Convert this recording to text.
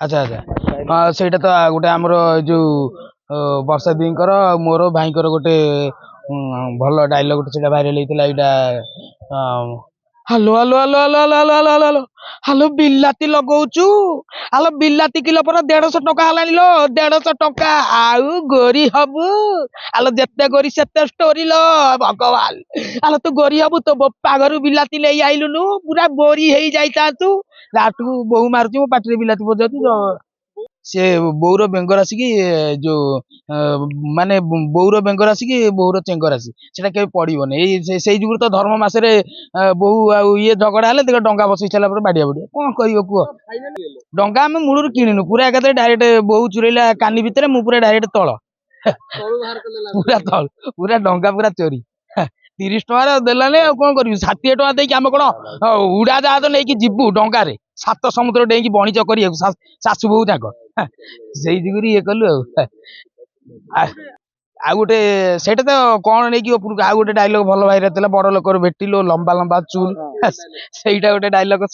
अच्छा अच्छा हाँ ସେଇଟା ତ ଗୋଟେ ଆମର जो ବର୍ଷା ଦିଙ୍କର ମୋର ଭାଇଙ୍କର ଗୋଟେ ଭଲ ଡାयଲଗ ଗୋଟେ ସେଟା ଭାଇରାଲ ହେଇଥିଲା ଏଇଟା hello hello hello hello hello hello hello hello hello ବିଲାତି ଲଗଉଛୁ ହାଲୋ ବିଲାତି କିଲୋ ପରା 150 ଟଙ୍କା ହେଲାଣି लो 150 ଟଙ୍କା ଆଉ ଗୋରି ହବୁ ଆଲୋ ଯେତେ ଗୋରି ସେତେ ଷ୍ଟୋରି लो ଭଗବାନ ଆଲୋ ତୁ ଗୋରି ହବୁ ତ ବୋପା ଘରୁ ବିଲାତି ନେଇ ଆଇଲୁନୁ ପୁରା ବୋରି ହେଇ ଯାଇଥାନ୍ତୁ ଲାଟକୁ ବୋଉ ମାରୁଛି ମୋ ପାଟିରେ ବିଲାତି ପଜାଉଛି ସେ ବୋଉର ବେଙ୍ଗ ରାଶିକି ଯୋଉ ମାନେ ବୋଉର ବେଙ୍ଗ ରାଶିକି ବୋଉର ଚେଙ୍ଗ ରାଶି ସେଟା କେବେ ପଡିବନି ଏଇ ସେଇ ଯୁଗୁରୁ ତ ଧର୍ମ ମାସରେ ବୋଉ ଆଉ ଇଏ ଝଗଡା ହେଲେ ଦେଖ ଡଙ୍ଗା ବସେଇ ସାରିଲା ପରେ ବାଡିଆ ବାଡିଆ କଣ କହିବ କୁହ। ଡଙ୍ଗା ଆମେ ମୂଳରୁ କିଣିନୁ ପୁରା ଏକାଥରେ ଡାଇରେକ୍ଟ ବୋଉ ଚୁରେଇଲା କାନି ଭିତରେ ମୁଁ ପୁରା ଡାଇରେକ୍ଟ ତଳ ପୁରା ତଳ ପୁରା ଡଙ୍ଗା ପୁରା ଚୋରି 30 ଟଙ୍କାରେ ଦେଲାନି ଆଉ କଣ କରିବୁ 60 ଟଙ୍କା ଦେଇକି ଆମେ କଣ ଉଡାଜାହାଜ ନେଇକି ଯିବୁ ଡଙ୍ଗାରେ 7 ସମୁଦ୍ର ଡେଇଁକି ବଣିଜ କରିବାକୁ ଶାଶୁ ବୋହୁ ତାଙ୍କ ସେଇ ଯୁଗୁରୁ ଇଏ କଲୁ ଆଉ ଗୋଟେ ସେଇଟା ତ କଣ ନେଇକି ଉପରକୁ ଆଉ ଗୋଟେ ଡାଇଲଗ ଭଲ ଭାଇରେ ଥିଲା ବଡ ଲୋକର ଭେଟିଲୋ ଲମ୍ବା ଲମ୍ବା ଚୁଲ ସେଇଟା ଗୋଟେ ଡାଇଲଗ